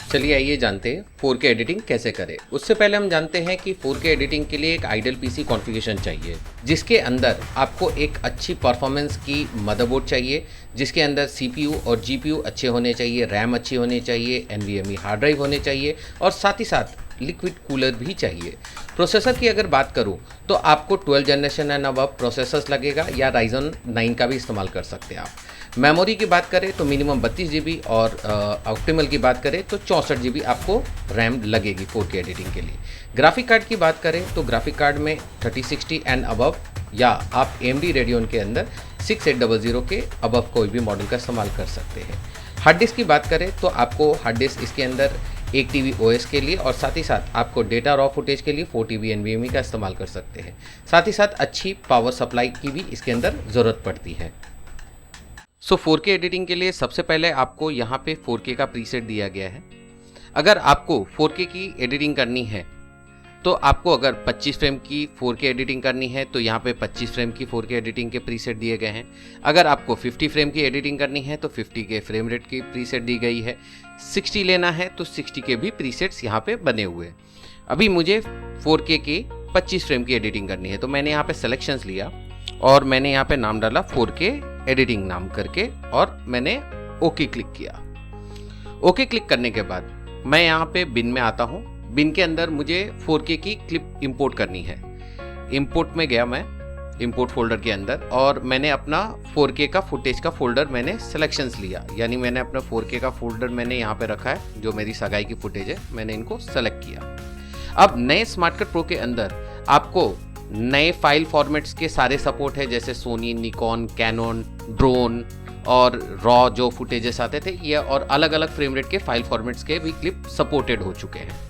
चलिए आइए जानते हैं 4K एडिटिंग कैसे करें। उससे पहले हम जानते हैं कि 4K एडिटिंग के लिए एक आइडियल पीसी कॉन्फ़िगरेशन चाहिए, जिसके अंदर आपको एक अच्छी परफॉर्मेंस की मदरबोर्ड चाहिए, जिसके अंदर CPU और GPU अच्छे होने चाहिए, रैम अच्छी होनी चाहिए, NVMe हार्ड ड्राइव होने चाहिए और साथ ही साथ लिक्विड कूलर भी चाहिए। प्रोसेसर की अगर बात करूं तो आपको 12 जनरेशन एंड अबव प्रोसेसर्स लगेगा या Ryzen 9 का भी इस्तेमाल कर सकते हैं आप। मेमोरी की बात करें तो मिनिमम 32 GB और ऑप्टिमल की बात करें तो 64 GB आपको रैम लगेगी 4K एडिटिंग के लिए। ग्राफिक कार्ड की बात करें तो ग्राफिक कार्ड में 3060 एंड अबव या आप AMD Radeon के अंदर 6800 के अबव कोई भी मॉडल का इस्तेमाल कर सकते हैं। हार्ड डिस्क की बात करें तो आपको हार्ड डिस्क इसके अंदर 1 TB OS के लिए और साथ ही साथ आपको डेटा रॉ फुटेज के लिए 4 TB NVMe का इस्तेमाल कर सकते हैं। साथ ही साथ अच्छी पावर सप्लाई की भी इसके अंदर ज़रूरत पड़ती है। 4K एडिटिंग के लिए सबसे पहले आपको यहाँ पे 4K का प्रीसेट दिया गया है। अगर आपको 4K की एडिटिंग करनी है तो आपको अगर 25 फ्रेम की 4K एडिटिंग करनी है तो यहाँ पे 25 फ्रेम की 4K एडिटिंग के प्रीसेट दिए गए हैं। अगर आपको 50 फ्रेम की एडिटिंग करनी है तो 50 के फ्रेम रेट की प्रीसेट दी गई है। 60 लेना है तो 60 के भी प्रीसेट्स यहाँ पे बने हुए हैं। अभी मुझे 4K की 25 फ्रेम की एडिटिंग करनी है तो मैंने यहाँ पे सिलेक्शंस लिया और मैंने यहाँ पे नाम डाला 4K एडिटिंग नाम करके और मैंने ओके क्लिक किया। ओके क्लिक करने के बाद मैं यहाँ पे बिन में आता हूँ। बिन के अंदर मुझे 4K की क्लिप इंपोर्ट करनी है। इंपोर्ट में गया मैं इंपोर्ट फोल्डर के अंदर और मैंने अपना 4K का फुटेज का फोल्डर मैंने सिलेक्शंस लिया, यानी मैंने अपना 4K का फोल्डर मैंने यहाँ पे रखा है जो मेरी सगाई की फुटेज है, मैंने इनको सेलेक्ट किया। अब नए स्मार्ट कट प्रो के अंदर आपको नए फाइल फॉर्मेट्स के सारे सपोर्ट है, जैसे सोनी, निकॉन, कैनन, ड्रोन और रॉ जो फुटेजेस आते थे ये और अलग अलग फ्रेम रेट के फाइल फॉर्मेट्स के भी क्लिप सपोर्टेड हो चुके हैं।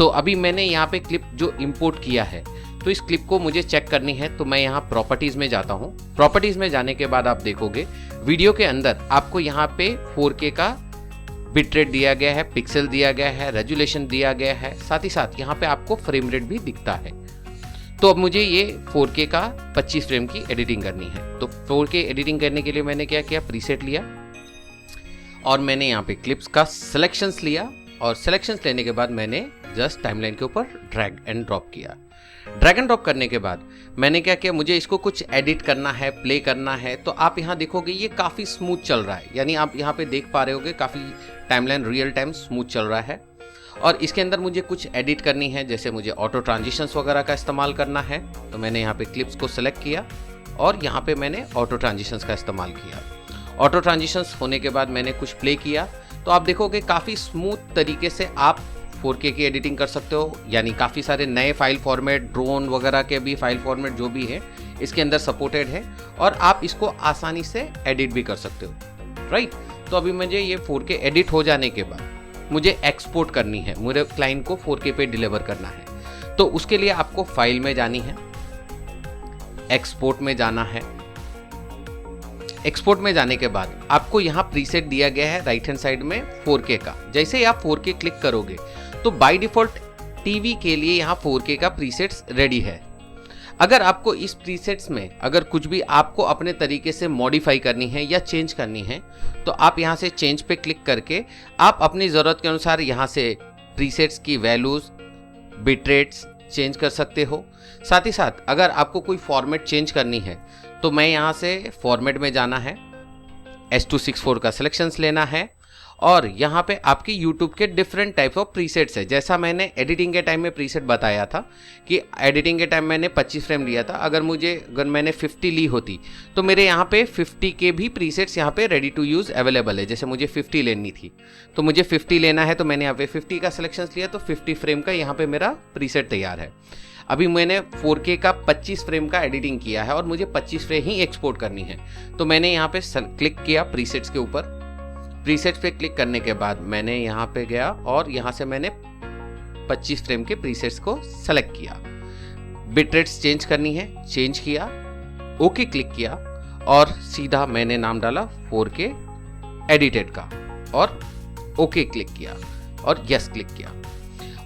अभी मैंने यहाँ पे क्लिप जो इंपोर्ट किया है तो इस क्लिप को मुझे चेक करनी है तो मैं यहाँ प्रॉपर्टीज में जाता हूँ। प्रॉपर्टीज में जाने के बाद आप देखोगे वीडियो के अंदर आपको यहाँ पे 4K का बिट रेट दिया गया है, पिक्सल दिया गया है, रेजुलेशन दिया गया है, साथ ही साथ यहाँ पे आपको फ्रेम रेट भी दिखता है। तो अब मुझे ये 4K का 25 फ्रेम की एडिटिंग करनी है। तो 4K एडिटिंग करने के लिए मैंने क्या किया, प्रीसेट लिया और मैंने यहाँ पे क्लिप्स का सिलेक्शंस लिया और सिलेक्शंस लेने के बाद मैंने जस्ट टाइमलाइन के ऊपर ड्रैग एंड ड्रॉप किया। ड्रैग एंड ड्रॉप करने के बाद मैंने क्या किया, मुझे इसको कुछ एडिट करना है, प्ले करना है। तो आप यहाँ देखोगे ये काफ़ी स्मूथ चल रहा है, यानी आप यहाँ पे देख पा रहे होगे काफ़ी टाइमलाइन रियल टाइम स्मूथ चल रहा है। और इसके अंदर मुझे कुछ एडिट करनी है, जैसे मुझे ऑटो ट्रांजिशंस वगैरह का इस्तेमाल करना है तो मैंने यहाँ पे क्लिप्स को सिलेक्ट किया और यहाँ पे मैंने ऑटो ट्रांजिशंस का इस्तेमाल किया। ऑटो ट्रांजिशंस होने के बाद मैंने कुछ प्ले किया तो आप देखोगे काफ़ी स्मूथ तरीके से आप 4K की एडिटिंग कर सकते हो, यानी काफ़ी सारे नए फाइल फॉर्मेट, ड्रोन वगैरह के भी फाइल फॉर्मेट जो भी है इसके अंदर सपोर्टेड है और आप इसको आसानी से एडिट भी कर सकते हो, राइट। तो अभी मुझे ये 4K एडिट हो जाने के बाद मुझे एक्सपोर्ट करनी है, मुझे क्लाइंट को 4K पे डिलीवर करना है। तो उसके लिए आपको फाइल में जानी है, एक्सपोर्ट में जाना है। एक्सपोर्ट में जाने के बाद आपको यहाँ प्रीसेट दिया गया है राइट हैंड साइड में 4K का। जैसे ही आप 4K क्लिक करोगे तो बाय डिफॉल्ट टीवी के लिए यहाँ 4K का प्रीसेट्स रेडी है। अगर आपको इस प्रीसेट्स में अगर कुछ भी आपको अपने तरीके से मॉडिफाई करनी है या चेंज करनी है तो आप यहाँ से चेंज पे क्लिक करके आप अपनी ज़रूरत के अनुसार यहाँ से प्रीसेट्स की वैल्यूज़, बिट रेट्स चेंज कर सकते हो। साथ ही साथ अगर आपको कोई फॉर्मेट चेंज करनी है तो मैं यहाँ से फॉर्मेट में जाना है, H264 का सिलेक्शंस लेना है और यहाँ पे आपके YouTube के डिफरेंट टाइप्स ऑफ प्रीसेट्स है। जैसा मैंने एडिटिंग के टाइम में प्रीसेट बताया था कि एडिटिंग के टाइम मैंने 25 फ्रेम लिया था, अगर मैंने 50 ली होती तो मेरे यहाँ पे 50 के भी प्रीसेट्स यहाँ पे रेडी टू यूज़ अवेलेबल है। जैसे मुझे 50 लेनी थी तो मुझे 50 लेना है तो मैंने यहाँ पे 50 का सिलेक्शंस लिया तो 50 फ्रेम का यहाँ पे मेरा प्रीसेट तैयार है। अभी मैंने 4K का 25 फ्रेम का एडिटिंग किया है और मुझे 25 फ्रेम ही एक्सपोर्ट करनी है तो मैंने यहाँ पे क्लिक किया प्रीसेट्स के ऊपर। प्रीसेट्स पे क्लिक करने के बाद मैंने यहाँ पे गया और यहाँ से मैंने 25 फ्रेम के प्रीसेट्स को सेलेक्ट किया। बिट रेट्स चेंज करनी है, चेंज किया, ओके क्लिक किया और सीधा मैंने नाम डाला 4K एडिटेड का और ओके क्लिक किया और यस क्लिक किया।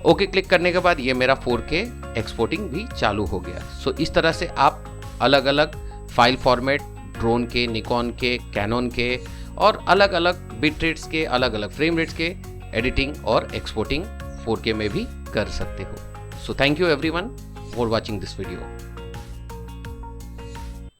ओके क्लिक करने के बाद ये मेरा 4K एक्सपोर्टिंग भी चालू हो गया। इस तरह से आप अलग अलग फाइल फॉर्मेट, ड्रोन के, निकॉन के, कैनन के और अलग अलग बिट रेट्स के, अलग अलग फ्रेम रेट्स के एडिटिंग और एक्सपोर्टिंग 4K में भी कर सकते हो। So thank you everyone for watching this video.